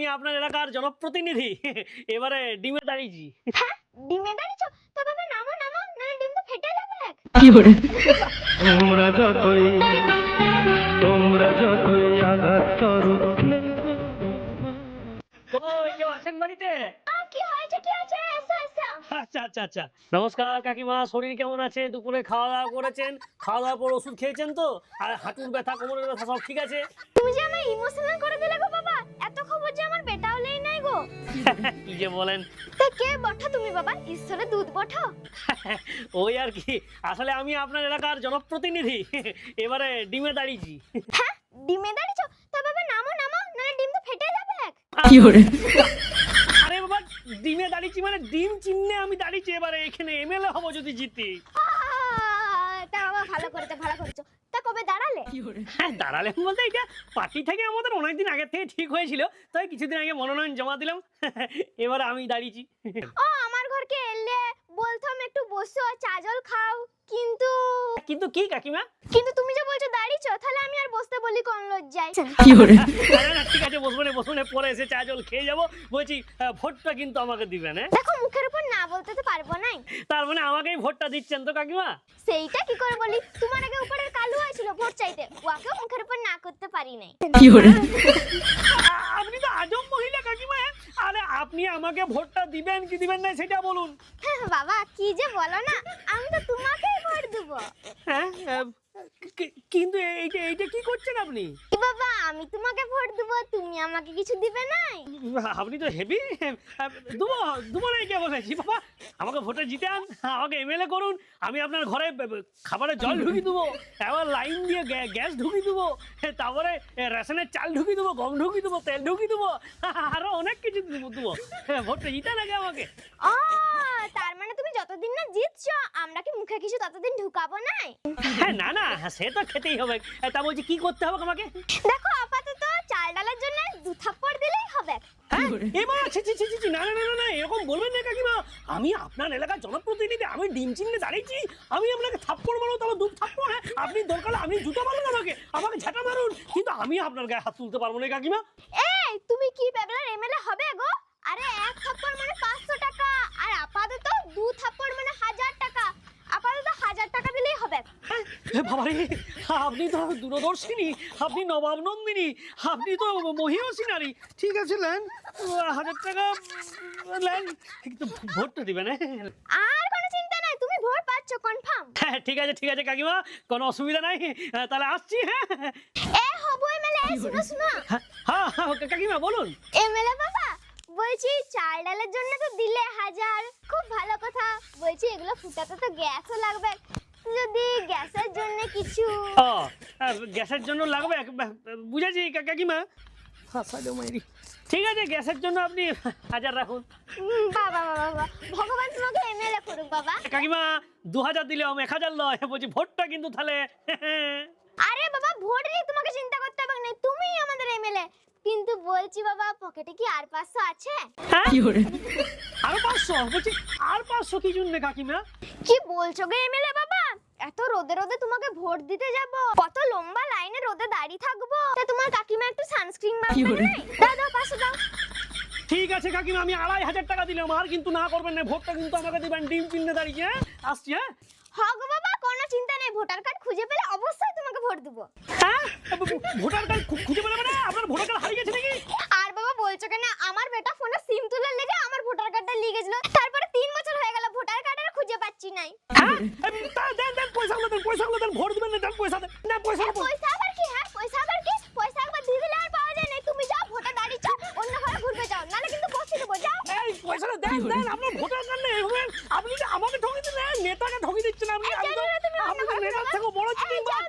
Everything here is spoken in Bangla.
আমি আপনার এলাকার জনপ্রতিনিধি এবারে ডিমে দাঁড়িয়েছি। হ্যাঁ, ডিমে দাঁড়িয়েছো? তো বাবা নামো নামো, না ডিম তো ফেটে যাবে। কি করে? তোমরা যতই আঘাত করো কই কেউ আছেন বাড়িতে? কি হয়েছে কি হয়েছে? এসো এসো। আচ্ছা আচ্ছা আচ্ছা, নমস্কার কাকিমা, শরীর কেমন আছে? দুপুরে খাওয়া দাওয়া করেছেন? খাওয়া দাওয়ার পর ওষুধ খেয়েছেন তো? আর হাঁটুর ব্যথা কোমরের ব্যথা সব ঠিক আছে? তুমি যে আমায় ইমোশনাল করে দিলে গো বাবা। এত খবর যে আমার বেটাও নেই নাই গো। কি যে বলেন। তা কে বঠা তুমি বাবা? ঈশ্বরের দুধ বঠা? ওই আর কি, আসলে আমি আপনার এলাকার জনপ্রতিনিধি এবারে ডিমে দাঁড়িয়েছি। হ্যাঁ, ডিমে দাঁড়িয়েছো? তো বাবা নামো নামো, না ডিম তো ফেটে যাবে। কি করে? আরে বাবা, ডিমে দাঁড়িয়েছি মানে ডিম চিহ্নে আমি দাঁড়িয়েছি, এবারে এখানে এমএলএ হবো যদি জিতি। তা বাবা ভালো করেছো ভালো করেছো। তা কবে দাঁড়ালে? কি করে? হ্যাঁ, দাঁড়ালেন বলতে এটা পার্টি থেকে আমাদের অনেকদিন আগে থেকে ঠিক হয়েছিল, তাই কিছুদিন আগে মনোনয়ন জমা দিলাম। এবার আমি দাঁড়িয়েছি। ও আমার ঘরকে এলে বলতাম একটু বসো চা জল খাও, কিন্তু কিন্তু কি কাকিমা? কিন্তু তুমি যে বলছো দাঁড়িয়েছো, তাহলে আমি আর বসতে বলি কোন লজ্জায়। কি করে? না না, ঠিক আছে, বসবনে পরে এসে চা জল খেয়ে যাবো। বলছি ভোটটা কিন্তু আমাকে দিবেন। হ্যাঁ, দেখো মুখের উপর না বলতে তো পারবো না। তার মানে আমাকেই ভোটটা দিচ্ছেন তো কাকিমা? সেইটা কি করে বলি? তোমার আগে উপরের কালু হয়েছিল ভোট চাইতে, ওকেও মুখের উপর না করতে পারি নাই। কি করে? আপনি তো আজব মহিলা কাকিমা। আরে আপনি আমাকে ভোটটা দিবেন কি দিবেন না সেটা বলুন। বাবা কি যে বলো না, আমি তো তোমাকেই ভোট দেবো। হ্যাঁ, কিন্তু এইটা কি করছেন আপনি? কি বাবা, আমি তোমাকে ভোট দেবো, তুমি আমাকে কিছু দিবে নাই? আপনি তো হেভি। দুবো দুবো নাই কে বলেছি বাবা, আমাকে ভোটে জিতান, আমাকে এমএলএ করুন, আমি আপনার ঘরে খাবারের জল ঢুকিয়ে দেবো, এবার লাইন দিয়ে গ্যাস ঢুকিয়ে দেবো, তারপরে রেশনের চাল ঢুকিয়ে দেবো, গম ঢুকিয়ে দেবো, তেল ঢুকিয়ে দেবো, আরো অনেক কিছু দেবো। ভোটটা জিতান আগে আমাকে। ও তার মানে তুমি যতদিন না জিতছো, আমরা কি মুখে কিছু ততদিন ঢুকাবো নাই? হ্যাঁ, না না, সে তো খেতেই হবে। তা বলছি কি করতে হবে আমাকে? দেখো আপাতত চাল ডালের জন্য 2 থাপ্পড় দিলেই হবে। হ্যাঁ, এমা ছি ছি ছি ছি, না না না না, এরকম বলবেন না কাকিমা। আমি আপনার এলাকার জনপ্রতিনিধি, আমি ডিম চিহ্নে দাঁড়িয়েছি, আমি আপনাকে থাপ্পড় মারবো, তাহলে 2 থাপ্পড়। হ্যাঁ, আপনি দরকার আপনি জুতো মারুন, আমাকে ঝাঁটা মারুন, কিন্তু আমি আপনার গায়ে হাত তুলতে পারবো না কাকিমা। এই তুমি কি পেবলার এমএলএ হবে গো? আরে 1 থাপ্পড় মানে 500 টাকা, আর আপাতত 2 থাপ্পড় মানে 1000 টাকা। আপাতত 1000 টাকা দিলেই হবে। বাবারে, আপনি তো দূরদর্শিনী, আপনি নবাব নন্দিনী, আপনি তো মহিষী নারী। ঠিক আছে, নেন 1000 টাকা নেন, কিন্তু ভোটটা দিবেন। আর কোনো চিন্তা নাই, তুমি ভোট পাচ্ছ কনফার্ম। হ্যাঁ, ঠিক আছে কাকিমা, কোনো অসুবিধা নাই, তাহলে আসছি। হ্যাঁ এ হবু এমএলএ, শুনো শুনো। হ্যাঁ হ্যাঁ, কাকিমা বলুন। এমএলএ বাবা, বলছি চাল ডালের জন্য তো দিলে 1000, খুব ভালো কথা। বলছি এগুলো ফুটাতে তো গ্যাসও লাগবে, যদি গ্যাসের জন্য কিছু। ও, গ্যাসের জন্য লাগবে, বুঝেছি কাকিমা। ঠিক আছে, গ্যাসের জন্য আপনি 1000 রাখুন। বাবা বাবা বাবা, ভগবান তোমাকে এমএলএ করুক বাবা। কাকিমা 2000 দিলে 1000 লয়, বলছি ভোটটা কিন্তু তাহলে। আরে বাবা ভোট নিয়ে তোমাকে চিন্তা করতে হবে না, তুমিই আমাদের এমএলএ। কিন্তু বলছি বাবা, পকেটে কি আর 500 আছে? হ্যাঁ, কি করে? আর 500? বলছি আর 500 কি জন্য কাকিমা? কি বলছো গো এমএলএ বাবা? এত রোদে রোদে তোমাকে ভোট দিতে যাব, কত লম্বা লাইনে রোদে দাঁড়িয়ে থাকবো, তা তোমার কাকিমা একটু সানস্ক্রিন কি মাখবে করে? না? দাও দাও 500 দাও। ঠিক আছে কাকিমা, আমি 2500 টাকা দিলাম, আর কিন্তু না করবেন না, ভোটটা কিন্তু আমাকে দিবেন ডিম চিহ্নে দাঁড়িয়ে। হ্যাঁ, আসছি। হ্যাঁ গো বাবা, কোনো চিন্তা নেই, ভোটার কার্ড খুঁজে পেলে অবশ্যই তোমাকে ভোট দেবো। হ্যাঁ, ভোটার কার্ড খুঁজে পেলাম না? আপনার ভোটার কার্ড হারিয়ে গেছে নাকি? আর বাবা বলছো কেন, আমার বেটা ফোনে সিম তুলে লেগে আমার ভোটার কার্ডটা লিয়ে গেছিল, তারপরে 3 বছর হয়ে গেল ভোটার কার্ড আর খুঁজে পাচ্ছি নাই। হ্যাঁ, দেন পয়সাগুলো দেন, ভোট দিবেন না, দেন পয়সা দেন। না পয়সা পয়সা আবার কি? হ্যাঁ পয়সা আবার কি? পয়সা একবার দিয়ে দিলে আর পাওয়া যায় না। তুমি যাও ভোটে দাঁড়িয়ে যাও, অন্য ঘরে ঘুরবে যাও, নালে কিন্তু বসে দেবো, যাও। এই পয়সাটা দেন, আপনার ভোটার কার্ড নেই, আপনি যে আমাকে ঠকিয়ে দিলেন, নেতাকে ঠকিয়ে দিচ্ছেন আপনি। এই আমি তো জানো না তুমি অন্য ঘরে নেতার যাও? থেকে বড় এই চিটিংবাজ। যাও